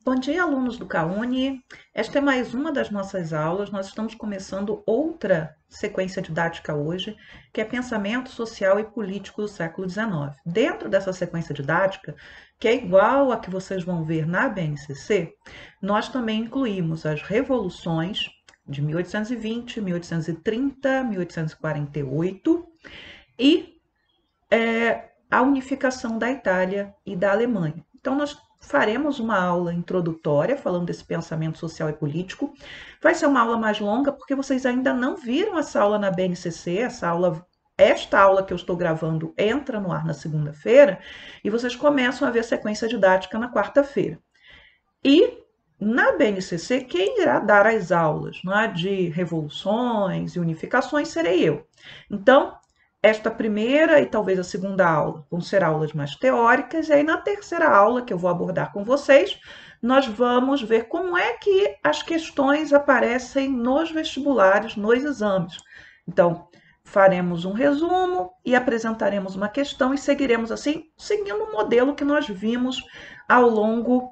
Bom dia, alunos do CAUNI. Esta é mais uma das nossas aulas. Nós estamos começando outra sequência didática hoje, que é Pensamento Social e Político do século XIX. Dentro dessa sequência didática, que é igual a que vocês vão ver na BNCC, nós também incluímos as revoluções de 1820, 1830, 1848 e a unificação da Itália e da Alemanha. Então, nós faremos uma aula introdutória falando desse pensamento social e político. Vai ser uma aula mais longa porque vocês ainda não viram essa aula na BNCC. Esta aula que eu estou gravando entra no ar na segunda-feira e vocês começam a ver a sequência didática na quarta-feira. E na BNCC, quem irá dar as aulas, né, de revoluções e unificações serei eu. Então, esta primeira e talvez a segunda aula vão ser aulas mais teóricas, e aí na terceira aula, que eu vou abordar com vocês, nós vamos ver como é que as questões aparecem nos vestibulares, nos exames. Então, faremos um resumo e apresentaremos uma questão e seguiremos assim, seguindo o modelo que nós vimos ao longo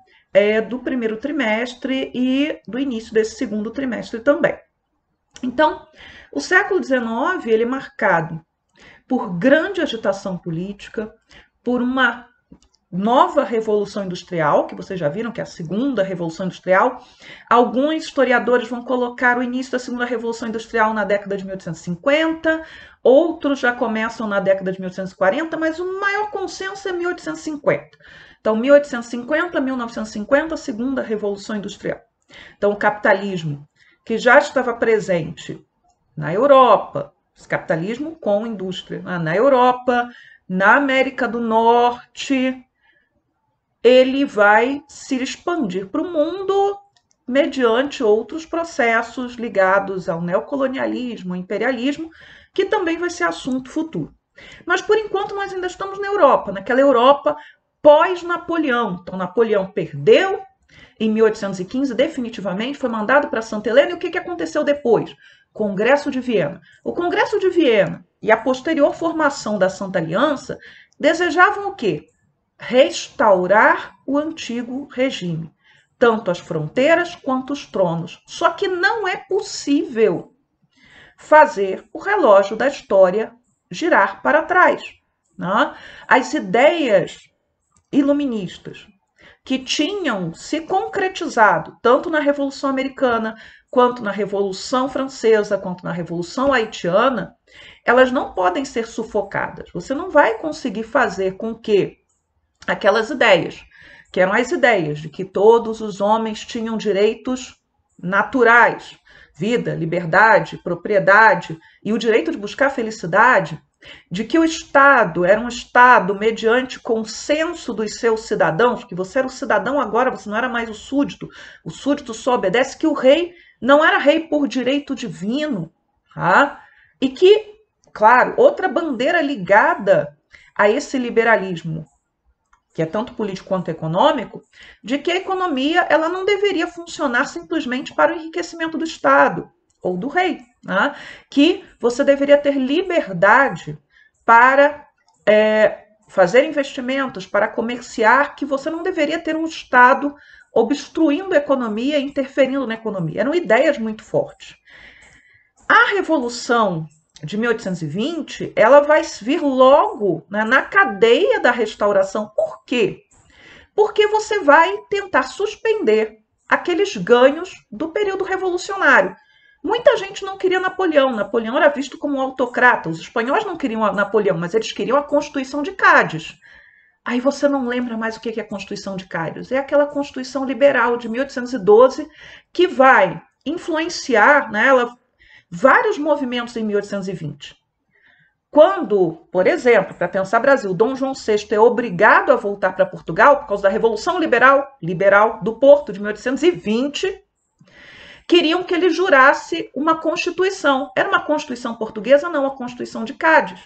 do primeiro trimestre e do início desse segundo trimestre também. Então, o século XIX ele é marcado por grande agitação política, por uma nova revolução industrial, que vocês já viram que é a segunda revolução industrial. Alguns historiadores vão colocar o início da segunda revolução industrial na década de 1850, outros já começam na década de 1840, mas o maior consenso é 1850. Então, 1850, 1950, segunda revolução industrial. Então, o capitalismo, que já estava presente na Europa, capitalismo com indústria, na Europa, na América do Norte, ele vai se expandir para o mundo mediante outros processos ligados ao neocolonialismo, ao imperialismo, que também vai ser assunto futuro. Mas, por enquanto, nós ainda estamos na Europa, naquela Europa pós-Napoleão. Então, Napoleão perdeu em 1815, definitivamente, foi mandado para Santa Helena, e o que aconteceu depois? Congresso de Viena. O Congresso de Viena e a posterior formação da Santa Aliança desejavam o quê? Restaurar o antigo regime, tanto as fronteiras quanto os tronos. Só que não é possível fazer o relógio da história girar para trás, né? As ideias iluministas que tinham se concretizado tanto na Revolução Americana, quanto na Revolução Francesa, quanto na Revolução Haitiana, elas não podem ser sufocadas. Você não vai conseguir fazer com que aquelas ideias, que eram as ideias de que todos os homens tinham direitos naturais, vida, liberdade, propriedade e o direito de buscar felicidade, de que o Estado era um Estado mediante consenso dos seus cidadãos, que você era o cidadão agora, você não era mais o súdito só obedece, que o rei não era rei por direito divino, tá? E que, claro, outra bandeira ligada a esse liberalismo, que é tanto político quanto econômico, de que a economia ela não deveria funcionar simplesmente para o enriquecimento do Estado ou do rei, né? Que você deveria ter liberdade para fazer investimentos, para comerciar, que você não deveria ter um Estado obstruindo a economia, interferindo na economia. Eram ideias muito fortes. A Revolução de 1820, ela vai vir logo, né, na cadeia da restauração. Por quê? Porque você vai tentar suspender aqueles ganhos do período revolucionário. Muita gente não queria Napoleão. Napoleão era visto como um autocrata. Os espanhóis não queriam Napoleão, mas eles queriam a Constituição de Cádiz. Aí você não lembra mais o que é a Constituição de Cádiz. É aquela Constituição liberal de 1812 que vai influenciar, né, vários movimentos em 1820. Quando, por exemplo, para pensar Brasil, Dom João VI é obrigado a voltar para Portugal por causa da Revolução Liberal do Porto de 1820, queriam que ele jurasse uma Constituição. Era uma Constituição portuguesa? Não, a Constituição de Cádiz.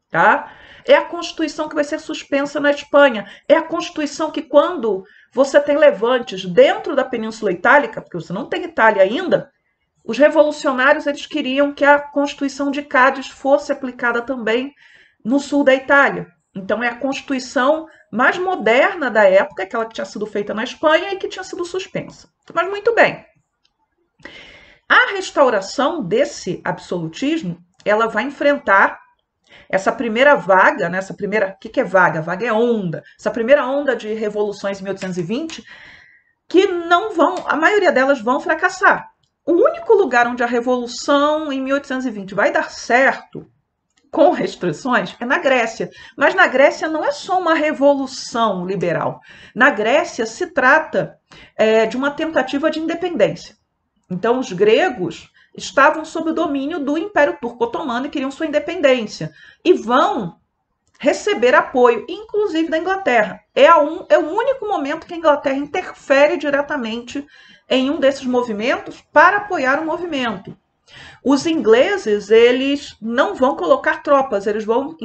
Tá? É a Constituição que vai ser suspensa na Espanha. É a Constituição que, quando você tem levantes dentro da Península Itálica, porque você não tem Itália ainda, os revolucionários eles queriam que a Constituição de Cádiz fosse aplicada também no sul da Itália. Então, é a Constituição mais moderna da época, aquela que tinha sido feita na Espanha e que tinha sido suspensa. Mas muito bem. A restauração desse absolutismo, ela vai enfrentar essa primeira vaga, né, essa primeira, o que é vaga? Vaga é onda. Essa primeira onda de revoluções em 1820, que não vão, a maioria delas vão fracassar. O único lugar onde a revolução em 1820 vai dar certo, com restrições, é na Grécia. Mas na Grécia não é só uma revolução liberal. Na Grécia se trata de uma tentativa de independência. Então, os gregos estavam sob o domínio do Império Turco Otomano e queriam sua independência. E vão receber apoio, inclusive da Inglaterra. É o único momento que a Inglaterra interfere diretamente em um desses movimentos para apoiar o movimento. Os ingleses, eles não vão colocar tropas, eles vão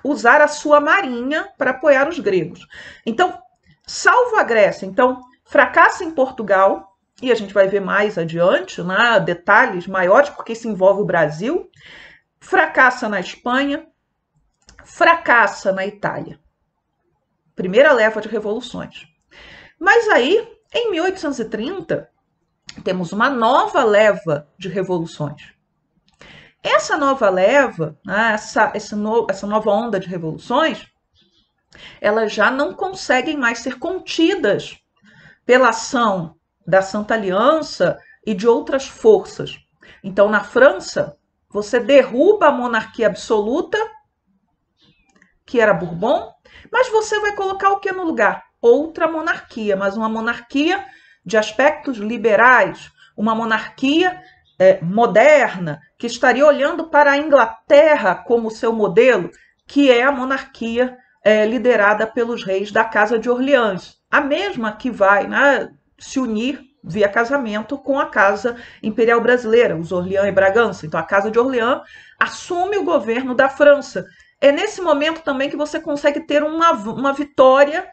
usar a sua marinha para apoiar os gregos. Então, salvo a Grécia, então, fracassa em Portugal, e a gente vai ver mais adiante, né, detalhes maiores, porque isso envolve o Brasil, fracassa na Espanha, fracassa na Itália. Primeira leva de revoluções. Mas aí, em 1830, temos uma nova leva de revoluções. Essa nova leva, né, essa nova onda de revoluções, elas já não conseguem mais ser contidas pela ação da Santa Aliança e de outras forças. Então, na França, você derruba a monarquia absoluta, que era Bourbon, mas você vai colocar o que no lugar? Outra monarquia, mas uma monarquia de aspectos liberais, uma monarquia moderna, que estaria olhando para a Inglaterra como seu modelo, que é a monarquia liderada pelos reis da Casa de Orleans, a mesma que vai, né, se unir via casamento com a Casa Imperial Brasileira, os Orleans e Bragança. Então, a Casa de Orleans assume o governo da França. É nesse momento também que você consegue ter uma vitória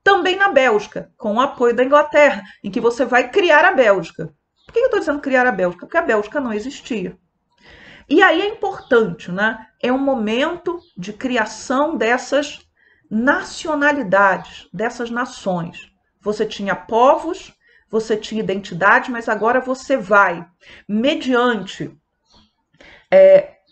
também na Bélgica, com o apoio da Inglaterra, em que você vai criar a Bélgica. Por que eu estou dizendo criar a Bélgica? Porque a Bélgica não existia. E aí é importante, né? É um momento de criação dessas nacionalidades, dessas nações. Você tinha povos, você tinha identidade, mas agora você vai, mediante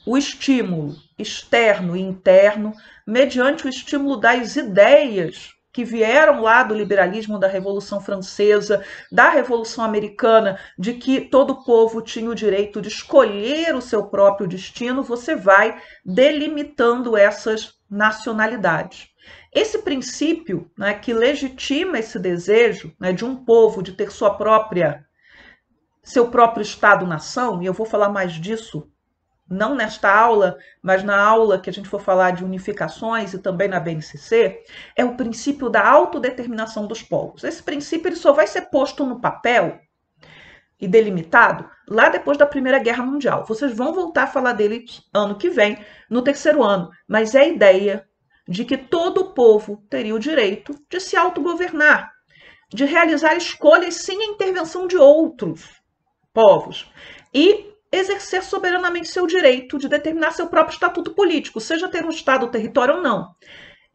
o estímulo externo e interno, mediante o estímulo das ideias que vieram lá do liberalismo, da Revolução Francesa, da Revolução Americana, de que todo povo tinha o direito de escolher o seu próprio destino, você vai delimitando essas nacionalidades. Esse princípio, né, que legitima esse desejo, né, de um povo de ter seu próprio Estado-nação, e eu vou falar mais disso não nesta aula, mas na aula que a gente for falar de unificações e também na BNCC, é o princípio da autodeterminação dos povos. Esse princípio ele só vai ser posto no papel e delimitado lá depois da Primeira Guerra Mundial. Vocês vão voltar a falar dele ano que vem, no terceiro ano, mas é a ideia de que todo povo teria o direito de se autogovernar, de realizar escolhas sem a intervenção de outros povos e exercer soberanamente seu direito de determinar seu próprio estatuto político, seja ter um estado ou território ou não.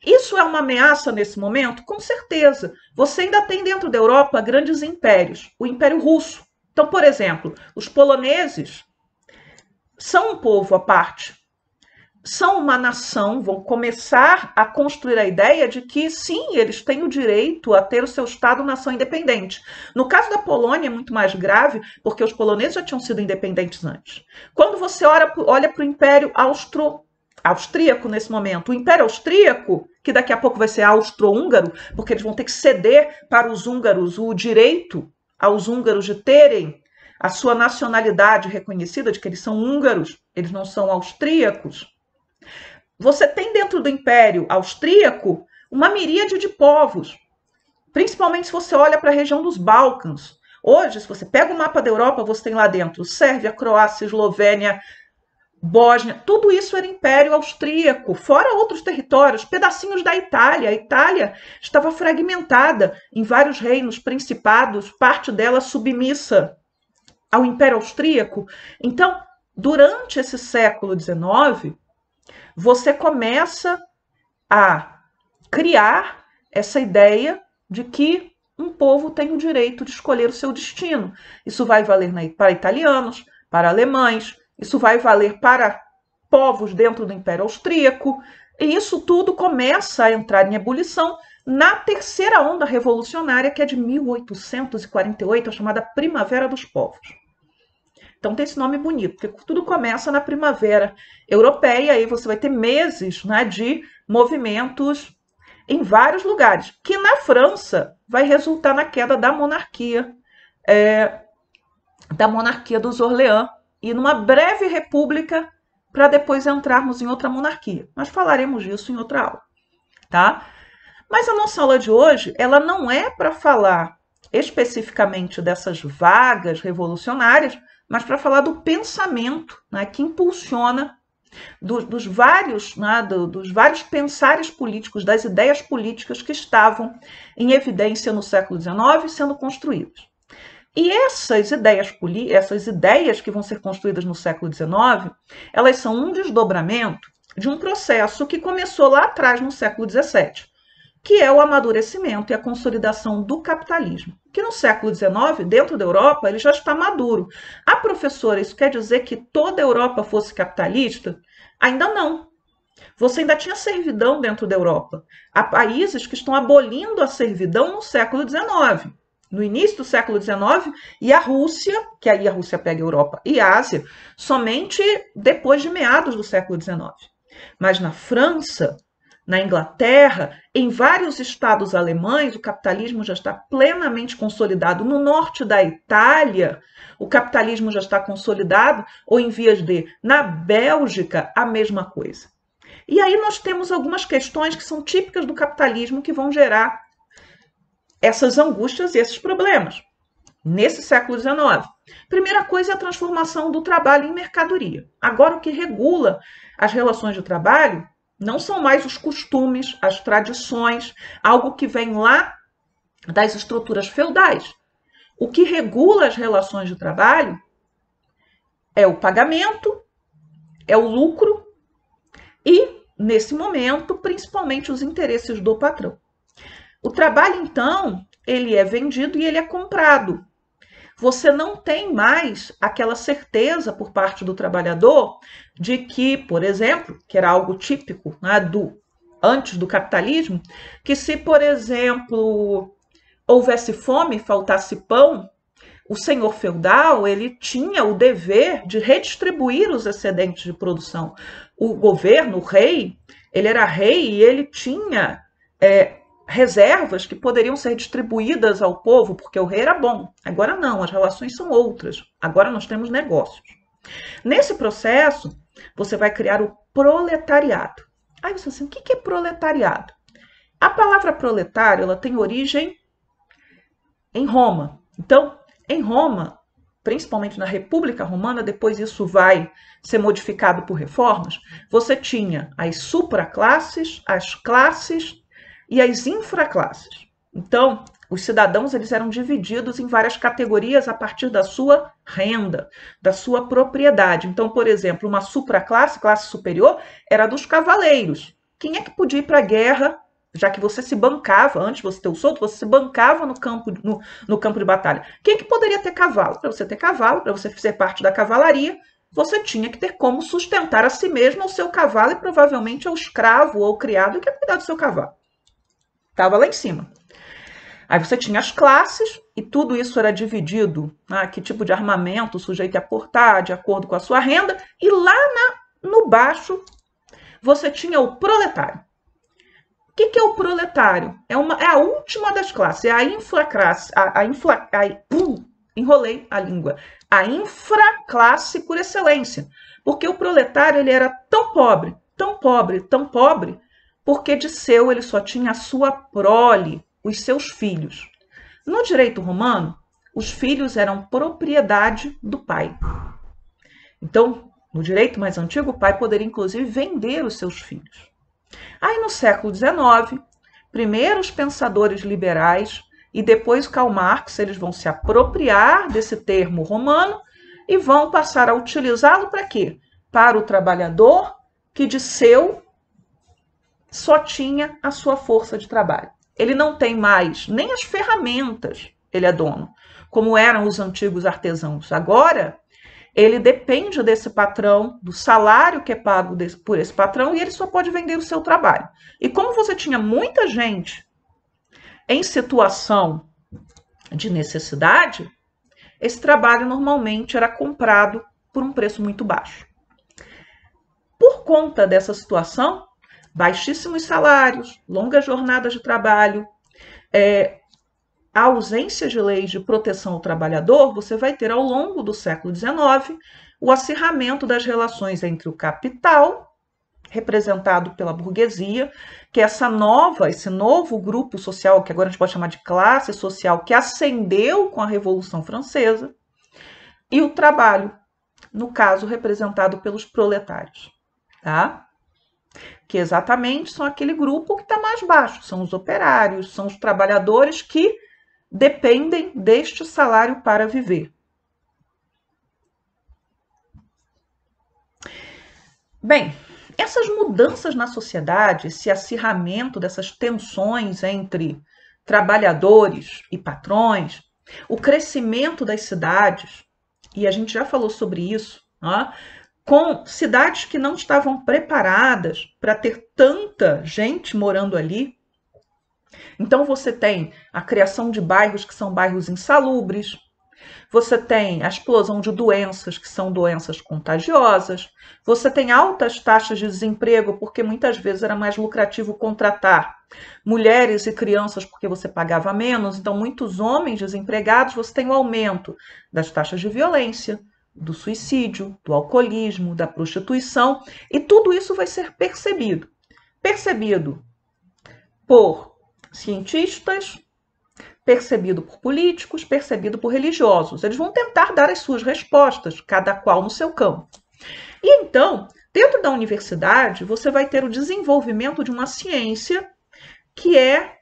Isso é uma ameaça nesse momento? Com certeza. Você ainda tem dentro da Europa grandes impérios. O Império Russo. Então, por exemplo, os poloneses são um povo à parte. São uma nação, vão começar a construir a ideia de que, sim, eles têm o direito a ter o seu Estado-nação independente. No caso da Polônia é muito mais grave, porque os poloneses já tinham sido independentes antes. Quando você olha para o Império Austríaco nesse momento, o Império Austríaco, que daqui a pouco vai ser austro-húngaro, porque eles vão ter que ceder para os húngaros o direito aos húngaros de terem a sua nacionalidade reconhecida, de que eles são húngaros, eles não são austríacos. Você tem dentro do Império Austríaco uma miríade de povos, principalmente se você olha para a região dos Balcãs. Hoje, se você pega o mapa da Europa, você tem lá dentro Sérvia, Croácia, Eslovênia, Bósnia, tudo isso era Império Austríaco, fora outros territórios, pedacinhos da Itália. A Itália estava fragmentada em vários reinos, principados, parte dela submissa ao Império Austríaco. Então, durante esse século XIX, você começa a criar essa ideia de que um povo tem o direito de escolher o seu destino. Isso vai valer para italianos, para alemães, isso vai valer para povos dentro do Império Austríaco, e isso tudo começa a entrar em ebulição na terceira onda revolucionária, que é de 1848, a chamada Primavera dos Povos. Então tem esse nome bonito, porque tudo começa na Primavera Europeia, aí você vai ter meses, né, de movimentos em vários lugares, que na França vai resultar na queda da monarquia dos Orleans, e numa breve república, para depois entrarmos em outra monarquia. Mas falaremos disso em outra aula, tá? Mas a nossa aula de hoje, ela não é para falar especificamente dessas vagas revolucionárias, mas para falar do pensamento, né, que impulsiona dos vários pensares políticos, das ideias políticas que estavam em evidência no século XIX sendo construídas. E essas ideias que vão ser construídas no século XIX, elas são um desdobramento de um processo que começou lá atrás, no século XVII, que é o amadurecimento e a consolidação do capitalismo, que no século XIX, dentro da Europa, ele já está maduro. Ah, professora, isso quer dizer que toda a Europa fosse capitalista? Ainda não. Você ainda tinha servidão dentro da Europa. Há países que estão abolindo a servidão no século XIX. No início do século XIX, e a Rússia, que aí a Rússia pega a Europa e a Ásia, somente depois de meados do século XIX. Mas na França, na Inglaterra, em vários estados alemães, o capitalismo já está plenamente consolidado. No norte da Itália, o capitalismo já está consolidado, ou em vias de. Na Bélgica, a mesma coisa. E aí nós temos algumas questões que são típicas do capitalismo que vão gerar essas angústias e esses problemas nesse século XIX. Primeira coisa é a transformação do trabalho em mercadoria. Agora, o que regula as relações de trabalho não são mais os costumes, as tradições, algo que vem lá das estruturas feudais. O que regula as relações de trabalho é o pagamento, é o lucro e, nesse momento, principalmente os interesses do patrão. O trabalho, então, ele é vendido e ele é comprado. Você não tem mais aquela certeza por parte do trabalhador de que, por exemplo, que era algo típico, né, antes do capitalismo, que se, por exemplo, houvesse fome, faltasse pão, o senhor feudal ele tinha o dever de redistribuir os excedentes de produção. O governo, o rei, ele era rei e ele tinha reservas que poderiam ser distribuídas ao povo, porque o rei era bom. Agora não, as relações são outras. Agora nós temos negócios. Nesse processo, você vai criar o proletariado. Aí você assim, o que é proletariado? A palavra proletário, ela tem origem em Roma. Então, em Roma, principalmente na República Romana, depois isso vai ser modificado por reformas, você tinha as supraclasses, as classes e as infraclasses. Então, os cidadãos eles eram divididos em várias categorias a partir da sua renda, da sua propriedade. Então, por exemplo, uma supraclasse, classe superior, era dos cavaleiros. Quem é que podia ir para a guerra, já que você se bancava, antes de você ter o soldo, você se bancava no campo de batalha. Quem é que poderia ter cavalo? Para você ter cavalo, para você ser parte da cavalaria, você tinha que ter como sustentar a si mesmo, o seu cavalo e provavelmente ao escravo ou criado que ia cuidar do seu cavalo. Estava lá em cima. Aí você tinha as classes e tudo isso era dividido, que tipo de armamento o sujeito ia portar, de acordo com a sua renda. E lá no baixo você tinha o proletário. O que é o proletário? É a última das classes, é a infraclasse. Enrolei a língua. A infraclasse por excelência. Porque o proletário ele era tão pobre, tão pobre, tão pobre, porque de seu ele só tinha a sua prole, os seus filhos. No direito romano, os filhos eram propriedade do pai. Então, no direito mais antigo, o pai poderia inclusive vender os seus filhos. Aí no século XIX, primeiro os pensadores liberais e depois Karl Marx, eles vão se apropriar desse termo romano e vão passar a utilizá-lo para quê? Para o trabalhador que de seu só tinha a sua força de trabalho. Ele não tem mais nem as ferramentas, ele é dono, como eram os antigos artesãos. Agora, ele depende desse patrão, do salário que é pago por esse patrão, e ele só pode vender o seu trabalho. E como você tinha muita gente em situação de necessidade, esse trabalho normalmente era comprado por um preço muito baixo. Por conta dessa situação, baixíssimos salários, longas jornadas de trabalho, a ausência de leis de proteção ao trabalhador, você vai ter ao longo do século XIX o acirramento das relações entre o capital, representado pela burguesia, que é esse novo grupo social, que agora a gente pode chamar de classe social, que ascendeu com a Revolução Francesa, e o trabalho, no caso representado pelos proletários, tá? Que exatamente são aquele grupo que está mais baixo, são os operários, são os trabalhadores que dependem deste salário para viver. Bem, essas mudanças na sociedade, esse acirramento dessas tensões entre trabalhadores e patrões, o crescimento das cidades, e a gente já falou sobre isso, né? Com cidades que não estavam preparadas para ter tanta gente morando ali. Então você tem a criação de bairros que são bairros insalubres, você tem a explosão de doenças que são doenças contagiosas, você tem altas taxas de desemprego, porque muitas vezes era mais lucrativo contratar mulheres e crianças porque você pagava menos, então muitos homens desempregados, você tem o aumento das taxas de violência, do suicídio, do alcoolismo, da prostituição, e tudo isso vai ser percebido por cientistas, percebido por políticos, percebido por religiosos. Eles vão tentar dar as suas respostas, cada qual no seu campo. E então, dentro da universidade, você vai ter o desenvolvimento de uma ciência que é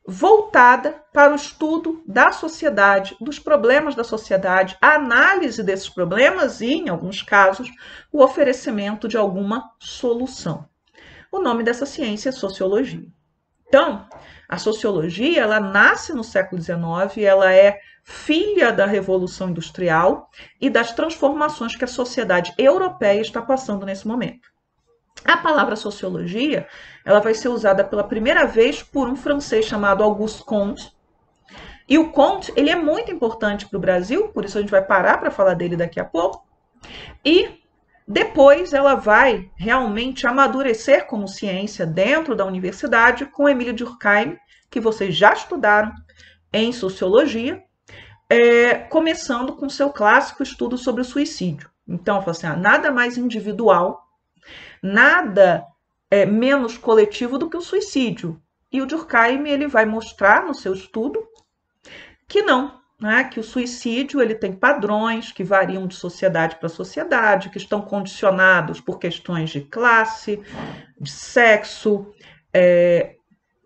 voltada para o estudo da sociedade, dos problemas da sociedade, a análise desses problemas e, em alguns casos, o oferecimento de alguma solução. O nome dessa ciência é sociologia. Então, a sociologia, ela nasce no século XIX, ela é filha da Revolução Industrial e das transformações que a sociedade europeia está passando nesse momento. A palavra sociologia, ela vai ser usada pela primeira vez por um francês chamado Auguste Comte. E o Comte, ele é muito importante para o Brasil, por isso a gente vai parar para falar dele daqui a pouco. E depois ela vai realmente amadurecer como ciência dentro da universidade com Émile Durkheim, que vocês já estudaram em sociologia, começando com seu clássico estudo sobre o suicídio. Então, assim, nada mais individual, nada menos coletivo do que o suicídio. E o Durkheim, ele vai mostrar no seu estudo que não, né? Que o suicídio ele tem padrões que variam de sociedade para sociedade, que estão condicionados por questões de classe, de sexo,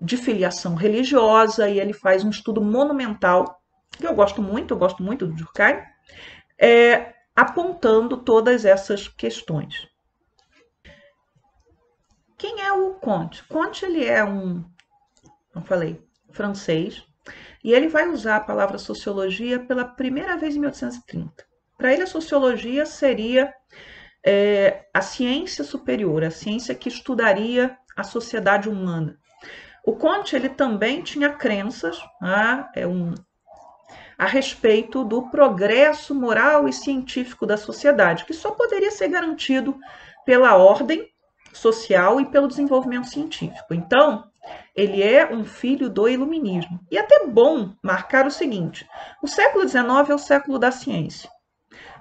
de filiação religiosa, e ele faz um estudo monumental, que eu gosto muito do Durkheim, apontando todas essas questões. Quem é o Comte? Comte, ele é francês, e ele vai usar a palavra sociologia pela primeira vez em 1830. Para ele, a sociologia seria a ciência superior, a ciência que estudaria a sociedade humana. O Comte, ele também tinha crenças a respeito do progresso moral e científico da sociedade, que só poderia ser garantido pela ordem social e pelo desenvolvimento científico. Então, ele é um filho do iluminismo. E é até bom marcar o seguinte: o século XIX é o século da ciência.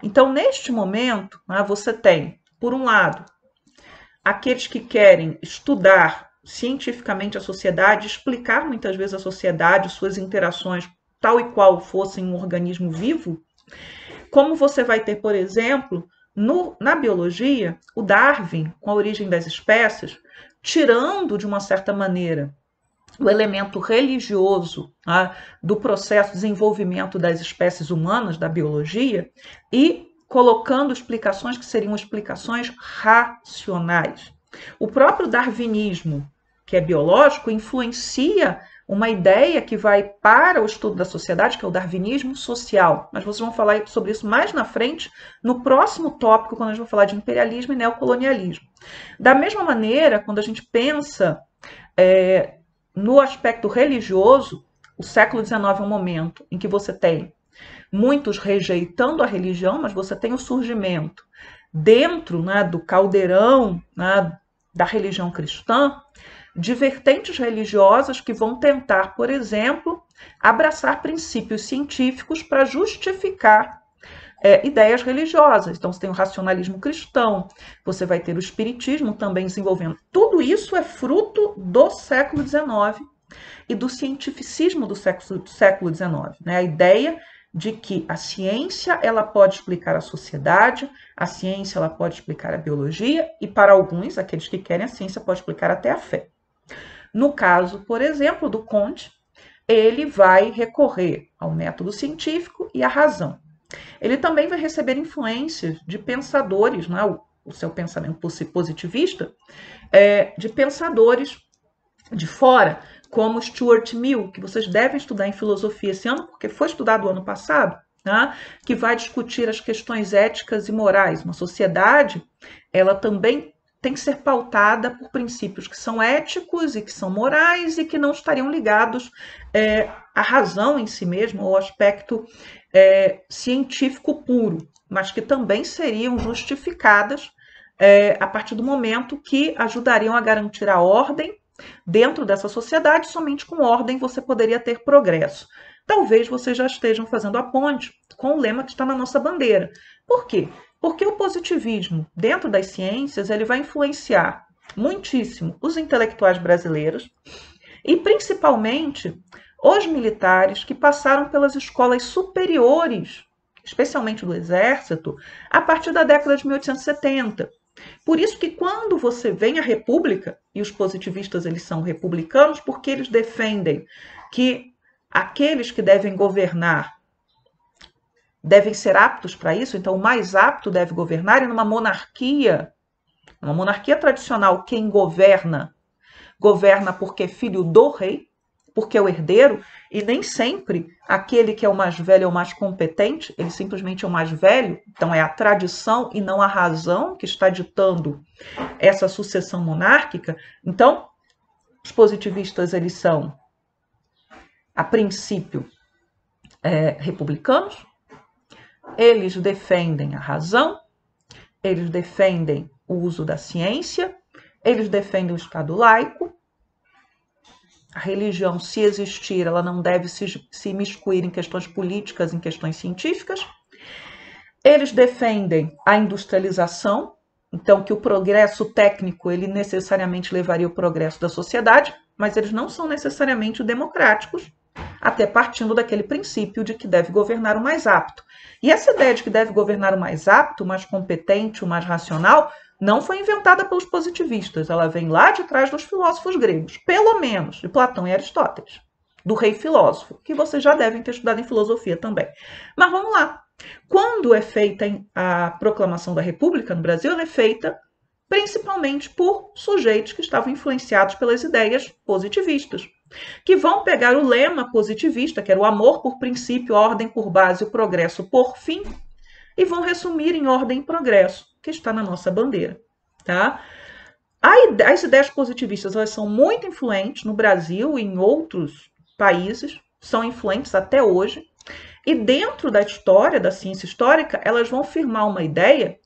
Então, neste momento, você tem, por um lado, aqueles que querem estudar cientificamente a sociedade, explicar muitas vezes a sociedade, suas interações, tal e qual fossem um organismo vivo, como você vai ter, por exemplo, na biologia, o Darwin, com a origem das espécies, tirando, de uma certa maneira, o elemento religioso do processo de desenvolvimento das espécies humanas, da biologia, e colocando explicações que seriam explicações racionais. O próprio darwinismo, que é biológico, influencia uma ideia que vai para o estudo da sociedade, que é o darwinismo social. Mas vocês vão falar sobre isso mais na frente, no próximo tópico, quando a gente vai falar de imperialismo e neocolonialismo. Da mesma maneira, quando a gente pensa no aspecto religioso, o século XIX é um momento em que você tem muitos rejeitando a religião, mas você tem o surgimento dentro, né, do caldeirão, né, da religião cristã, de vertentes religiosas que vão tentar, por exemplo, abraçar princípios científicos para justificar ideias religiosas. Então, você tem o racionalismo cristão, você vai ter o espiritismo também desenvolvendo. Tudo isso é fruto do século XIX e do cientificismo do século XIX. Né? A ideia de que a ciência ela pode explicar a sociedade, a ciência ela pode explicar a biologia e, para alguns, aqueles que querem, a ciência pode explicar até a fé. No caso, por exemplo, do Comte, ele vai recorrer ao método científico e à razão. Ele também vai receber influências de pensadores, né, o seu pensamento positivista, de pensadores de fora, como Stuart Mill, que vocês devem estudar em filosofia esse ano, porque foi estudado o ano passado, né, que vai discutir as questões éticas e morais. Uma sociedade, ela também tem que ser pautada por princípios que são éticos e que são morais e que não estariam ligados à razão em si mesmo, ou ao aspecto científico puro, mas que também seriam justificadas a partir do momento que ajudariam a garantir a ordem dentro dessa sociedade. Somente com ordem você poderia ter progresso. Talvez vocês já estejam fazendo a ponte com o lema que está na nossa bandeira. Por quê? Porque o positivismo, dentro das ciências, ele vai influenciar muitíssimo os intelectuais brasileiros e, principalmente, os militares que passaram pelas escolas superiores, especialmente do Exército, a partir da década de 1870. Por isso que quando você vem à República, e os positivistas eles são republicanos porque eles defendem que aqueles que devem governar devem ser aptos para isso, então o mais apto deve governar, e numa monarquia tradicional, quem governa porque é filho do rei, porque é o herdeiro, e nem sempre aquele que é o mais velho é o mais competente, ele simplesmente é o mais velho. Então é a tradição e não a razão que está ditando essa sucessão monárquica. Então, os positivistas, eles são, a princípio, republicanos, eles defendem a razão, eles defendem o uso da ciência, eles defendem o Estado laico. A religião, se existir, ela não deve se imiscuir em questões políticas, em questões científicas. Eles defendem a industrialização, então que o progresso técnico ele necessariamente levaria ao progresso da sociedade, mas eles não são necessariamente democráticos, até partindo daquele princípio de que deve governar o mais apto. E essa ideia de que deve governar o mais apto, o mais competente, o mais racional, não foi inventada pelos positivistas, ela vem lá de trás dos filósofos gregos, pelo menos de Platão e Aristóteles, do rei filósofo, que vocês já devem ter estudado em filosofia também. Mas vamos lá. Quando é feita a proclamação da República no Brasil, ela é feita principalmente por sujeitos que estavam influenciados pelas ideias positivistas, que vão pegar o lema positivista, que era o amor por princípio, a ordem por base, o progresso por fim, e vão resumir em ordem e progresso, que está na nossa bandeira. Tá? As ideias positivistas elas são muito influentes no Brasil e em outros países, são influentes até hoje, e dentro da história, da ciência histórica, elas vão firmar uma ideia,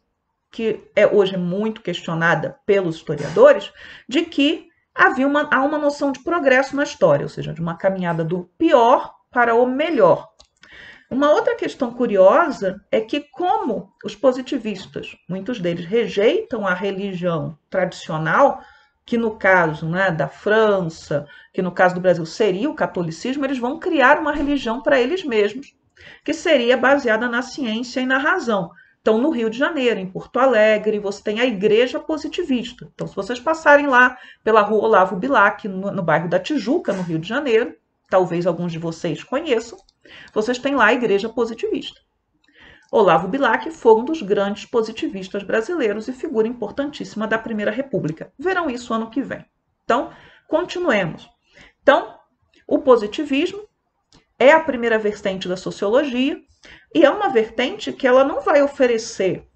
que hoje é muito questionada pelos historiadores, de que há uma noção de progresso na história, ou seja, de uma caminhada do pior para o melhor. Uma outra questão curiosa é que, como os positivistas, muitos deles rejeitam a religião tradicional, que no caso da França, que no caso do Brasil seria o catolicismo, eles vão criar uma religião para eles mesmos, que seria baseada na ciência e na razão. Então, no Rio de Janeiro, em Porto Alegre, você tem a Igreja Positivista. Então, se vocês passarem lá pela rua Olavo Bilac, no bairro da Tijuca, no Rio de Janeiro, talvez alguns de vocês conheçam, vocês têm lá a Igreja Positivista. Olavo Bilac foi um dos grandes positivistas brasileiros e figura importantíssima da Primeira República. Verão isso ano que vem. Então, Continuemos. Então, o positivismo é a primeira vertente da sociologia e é uma vertente que ela não vai oferecer,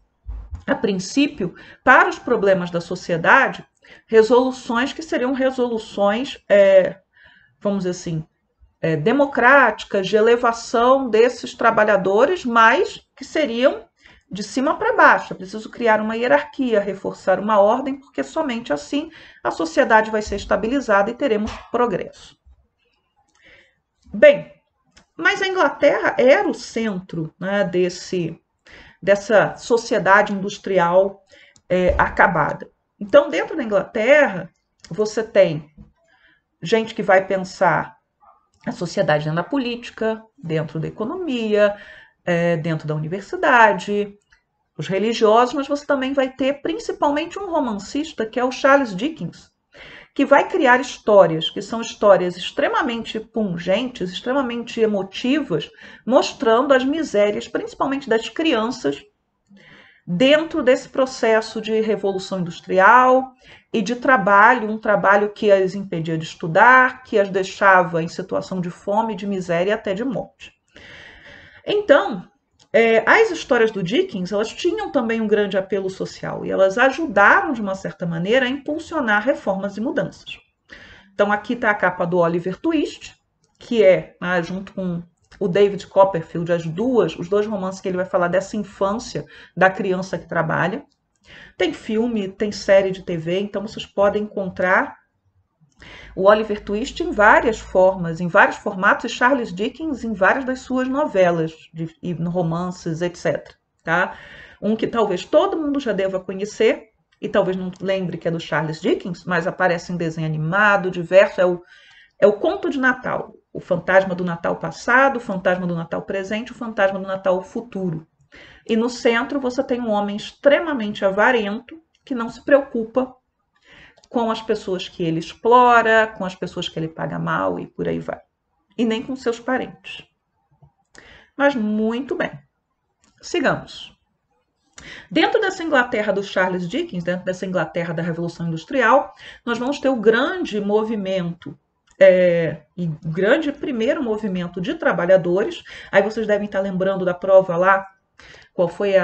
a princípio, para os problemas da sociedade, resoluções que seriam resoluções, vamos dizer assim, democráticas, de elevação desses trabalhadores, mas que seriam de cima para baixo. É preciso criar uma hierarquia, reforçar uma ordem, porque somente assim a sociedade vai ser estabilizada e teremos progresso. Bem, mas a Inglaterra era o centro, né, dessa sociedade industrial acabada. Então, dentro da Inglaterra, você tem gente que vai pensar a sociedade dentro da política, dentro da economia, dentro da universidade, os religiosos, mas você também vai ter principalmente um romancista, que é o Charles Dickens, que vai criar histórias, que são histórias extremamente pungentes, extremamente emotivas, mostrando as misérias, principalmente das crianças, dentro desse processo de revolução industrial e de trabalho, um trabalho que as impedia de estudar, que as deixava em situação de fome, de miséria e até de morte. Então, as histórias do Dickens, elas tinham também um grande apelo social e elas ajudaram, de uma certa maneira, a impulsionar reformas e mudanças. Então, aqui está a capa do Oliver Twist, que é, junto com o David Copperfield, os dois romances que ele vai falar dessa infância da criança que trabalha. Tem filme, tem série de TV, então vocês podem encontrar o Oliver Twist em várias formas, em vários formatos, e Charles Dickens em várias das suas novelas, e romances, etc. Tá? Um que talvez todo mundo já deva conhecer, e talvez não lembre que é do Charles Dickens, mas aparece em desenho animado, diverso, é o Conto de Natal. O fantasma do Natal passado, o fantasma do Natal presente, o fantasma do Natal futuro. E no centro você tem um homem extremamente avarento que não se preocupa com as pessoas que ele explora, com as pessoas que ele paga mal e por aí vai. E nem com seus parentes. Mas muito bem. Sigamos. Dentro dessa Inglaterra do Charles Dickens, dentro dessa Inglaterra da Revolução Industrial, nós vamos ter o grande movimento e grande primeiro movimento de trabalhadores. Aí vocês devem estar lembrando da prova lá, qual foi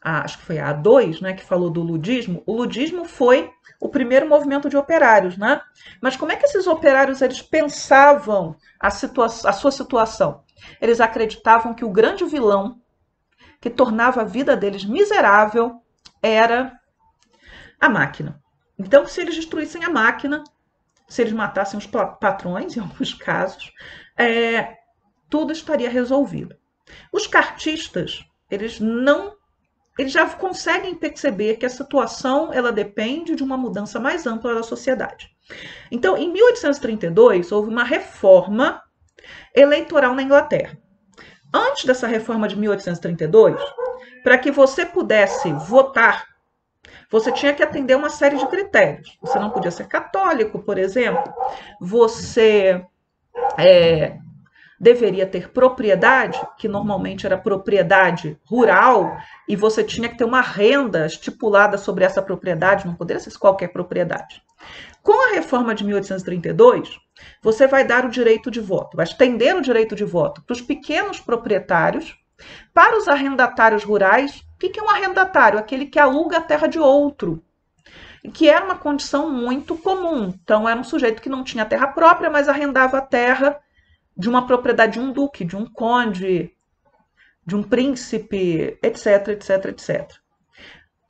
acho que foi a A2, né, que falou do ludismo. O ludismo foi o primeiro movimento de operários, né? Mas como é que esses operários eles pensavam a sua situação? Eles acreditavam que o grande vilão que tornava a vida deles miserável era a máquina. Então, se eles destruíssem a máquina, se eles matassem os patrões, em alguns casos, tudo estaria resolvido. Os cartistas, eles já conseguem perceber que a situação ela depende de uma mudança mais ampla da sociedade. Então, em 1832, houve uma reforma eleitoral na Inglaterra. Antes dessa reforma de 1832, para que você pudesse votar, você tinha que atender uma série de critérios. Você não podia ser católico, por exemplo. Você deveria ter propriedade, que normalmente era propriedade rural, e você tinha que ter uma renda estipulada sobre essa propriedade, não poderia ser qualquer propriedade. Com a reforma de 1832, você vai dar o direito de voto, vai estender o direito de voto para os pequenos proprietários, para os arrendatários rurais. O que é um arrendatário? Aquele que aluga a terra de outro, que era uma condição muito comum. Então, era um sujeito que não tinha terra própria, mas arrendava a terra de uma propriedade de um duque, de um conde, de um príncipe, etc, etc, etc.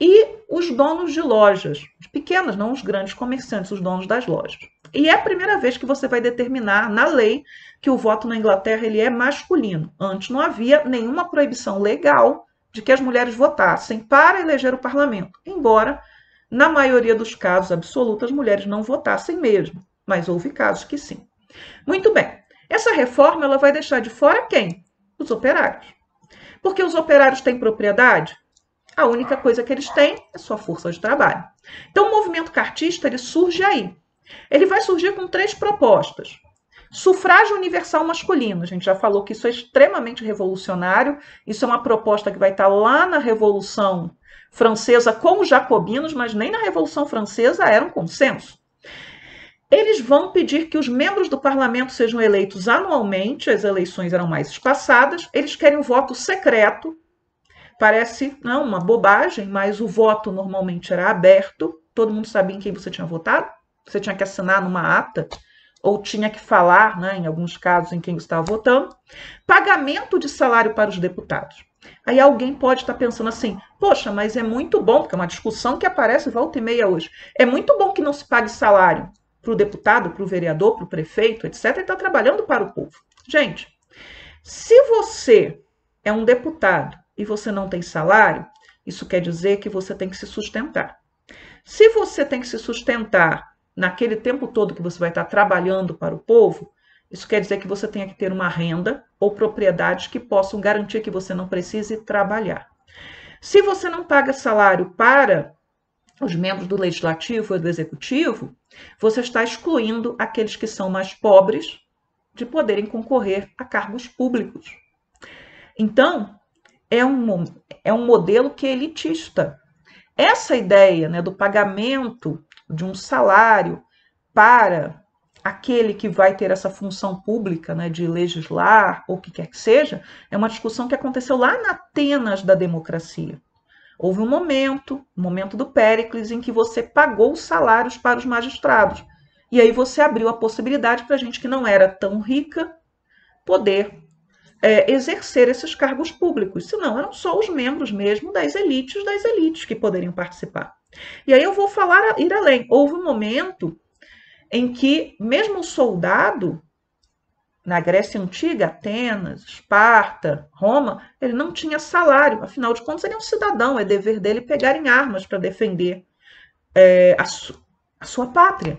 E os donos de lojas, pequenas, não os grandes comerciantes, os donos das lojas. E é a primeira vez que você vai determinar na lei que o voto na Inglaterra ele é masculino. Antes não havia nenhuma proibição legal de que as mulheres votassem para eleger o parlamento, embora na maioria dos casos absolutos as mulheres não votassem mesmo, mas houve casos que sim. Muito bem. Essa reforma ela vai deixar de fora quem? Os operários. Porque os operários têm propriedade? A única coisa que eles têm é sua força de trabalho. Então, o movimento cartista ele surge aí. Ele vai surgir com 3 propostas. Sufrágio universal masculino. A gente já falou que isso é extremamente revolucionário. Isso é uma proposta que vai estar lá na Revolução Francesa com os jacobinos, mas nem na Revolução Francesa era um consenso. Eles vão pedir que os membros do parlamento sejam eleitos anualmente, as eleições eram mais espaçadas, eles querem o voto secreto, parece não, uma bobagem, mas o voto normalmente era aberto, todo mundo sabia em quem você tinha votado, você tinha que assinar numa ata, ou tinha que falar, né, em alguns casos, em quem você estava votando. Pagamento de salário para os deputados. Aí alguém pode estar pensando assim, poxa, mas é muito bom, porque é uma discussão que aparece volta e meia hoje, é muito bom que não se pague salário para o deputado, para o vereador, para o prefeito, etc., e está trabalhando para o povo. Gente, se você é um deputado e você não tem salário, isso quer dizer que você tem que se sustentar. Se você tem que se sustentar naquele tempo todo que você vai estar trabalhando para o povo, isso quer dizer que você tenha que ter uma renda ou propriedades que possam garantir que você não precise trabalhar. Se você não paga salário para os membros do legislativo e do executivo, você está excluindo aqueles que são mais pobres de poderem concorrer a cargos públicos. Então, é um modelo que é elitista. Essa ideia, né, do pagamento de um salário para aquele que vai ter essa função pública, né, de legislar ou o que quer que seja, é uma discussão que aconteceu lá na Atenas da democracia. Houve um momento do Péricles, em que você pagou os salários para os magistrados. E aí você abriu a possibilidade para a gente que não era tão rica poder exercer esses cargos públicos. Senão eram só os membros mesmo das elites que poderiam participar. E aí eu vou ir além. Houve um momento em que mesmo o soldado, na Grécia Antiga, Atenas, Esparta, Roma, ele não tinha salário. Afinal de contas, ele é um cidadão, é dever dele pegar em armas para defender a sua pátria.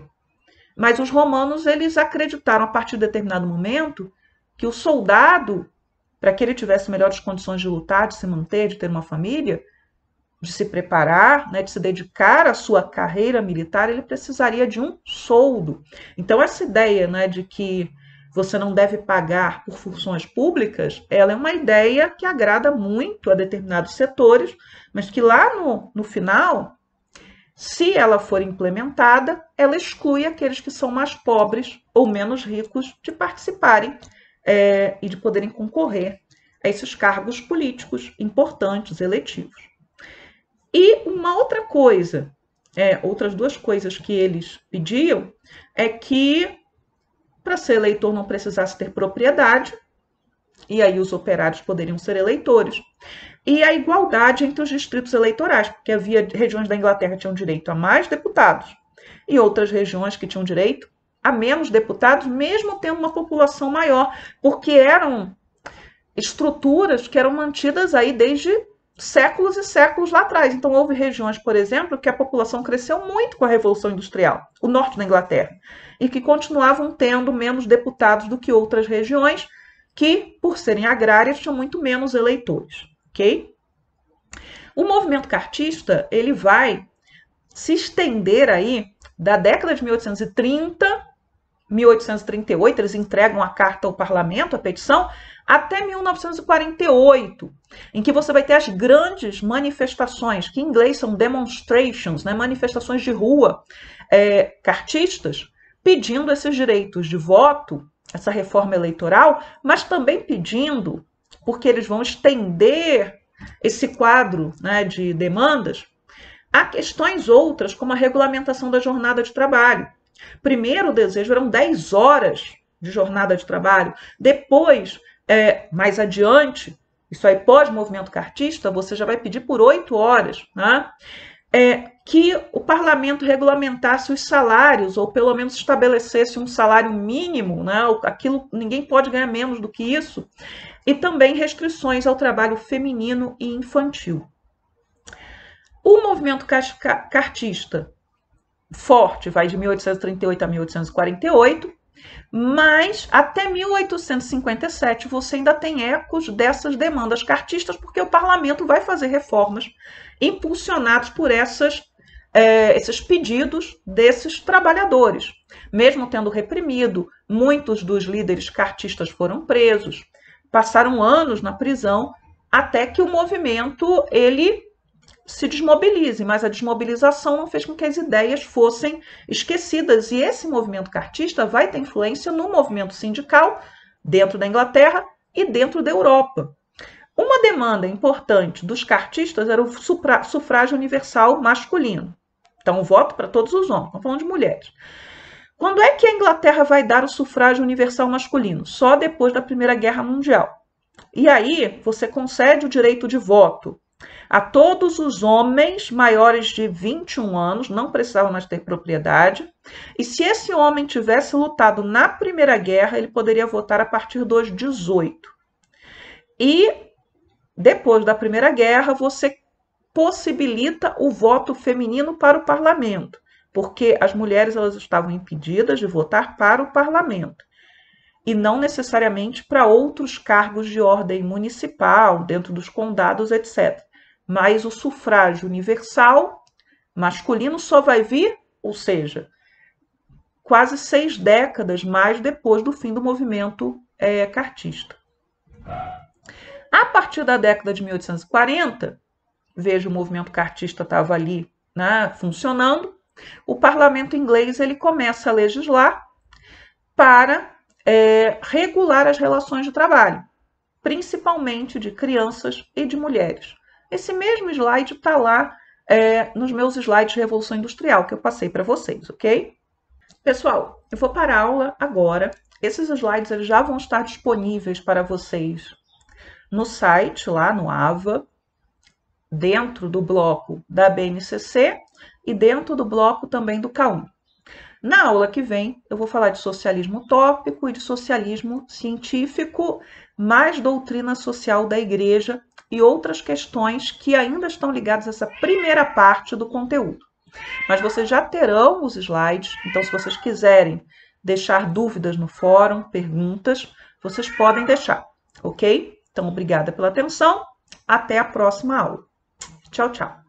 Mas os romanos, eles acreditaram, a partir de determinado momento, que o soldado, para que ele tivesse melhores condições de lutar, de se manter, de ter uma família, de se preparar, né, de se dedicar à sua carreira militar, ele precisaria de um soldo. Então, essa ideia, né, de que você não deve pagar por funções públicas, ela é uma ideia que agrada muito a determinados setores, mas que lá no final, se ela for implementada, ela exclui aqueles que são mais pobres ou menos ricos de participarem e de poderem concorrer a esses cargos políticos importantes, eletivos. E uma outra coisa, outras duas coisas que eles pediam, é que para ser eleitor não precisasse ter propriedade, e aí os operários poderiam ser eleitores, e a igualdade entre os distritos eleitorais, porque havia regiões da Inglaterra que tinham direito a mais deputados, e outras regiões que tinham direito a menos deputados, mesmo tendo uma população maior, porque eram estruturas que eram mantidas aí desde séculos e séculos lá atrás. Então, houve regiões, por exemplo, que a população cresceu muito com a Revolução Industrial, o norte da Inglaterra, e que continuavam tendo menos deputados do que outras regiões que, por serem agrárias, tinham muito menos eleitores, ok? O movimento cartista, ele vai se estender aí da década de 1830, 1838, eles entregam a carta ao parlamento, a petição, até 1948, em que você vai ter as grandes manifestações, que em inglês são demonstrations, né, manifestações de rua, cartistas, pedindo esses direitos de voto, essa reforma eleitoral, mas também pedindo, porque eles vão estender esse quadro, né, de demandas, a questões outras, como a regulamentação da jornada de trabalho. Primeiro o desejo eram 10 horas de jornada de trabalho, depois, mais adiante, isso aí pós-movimento cartista, você já vai pedir por 8 horas, né? Que o parlamento regulamentasse os salários, ou pelo menos estabelecesse um salário mínimo, né? Aquilo, ninguém pode ganhar menos do que isso, e também restrições ao trabalho feminino e infantil. O movimento cartista forte vai de 1838 a 1848, mas até 1857 você ainda tem ecos dessas demandas cartistas, porque o parlamento vai fazer reformas impulsionados por esses pedidos desses trabalhadores. Mesmo tendo reprimido, muitos dos líderes cartistas foram presos, passaram anos na prisão, até que o movimento ele se desmobilize, mas a desmobilização não fez com que as ideias fossem esquecidas. E esse movimento cartista vai ter influência no movimento sindical dentro da Inglaterra e dentro da Europa. Uma demanda importante dos cartistas era o sufrágio universal masculino. Então, o voto para todos os homens, estamos falando de mulheres. Quando é que a Inglaterra vai dar o sufrágio universal masculino? Só depois da Primeira Guerra Mundial. E aí, você concede o direito de voto a todos os homens maiores de 21 anos, não precisavam mais ter propriedade, e se esse homem tivesse lutado na Primeira Guerra, ele poderia votar a partir dos 18. E depois da Primeira Guerra, você possibilita o voto feminino para o parlamento, porque as mulheres elas estavam impedidas de votar para o parlamento e não necessariamente para outros cargos de ordem municipal, dentro dos condados, etc. Mas o sufrágio universal masculino só vai vir, ou seja, quase 6 décadas mais depois do fim do movimento cartista. A partir da década de 1840, veja, o movimento cartista estava ali, né, funcionando, o parlamento inglês ele começa a legislar para regular as relações de trabalho, principalmente de crianças e de mulheres. Esse mesmo slide está lá nos meus slides de Revolução Industrial, que eu passei para vocês, ok? Pessoal, eu vou parar a aula agora. Esses slides eles já vão estar disponíveis para vocês no site, lá no AVA, dentro do bloco da BNCC e dentro do bloco também do K1. Na aula que vem, eu vou falar de socialismo utópico e de socialismo científico, mais doutrina social da Igreja e outras questões que ainda estão ligadas a essa primeira parte do conteúdo. Mas vocês já terão os slides, então se vocês quiserem deixar dúvidas no fórum, perguntas, vocês podem deixar, ok? Então, obrigada pela atenção, até a próxima aula. Tchau, tchau.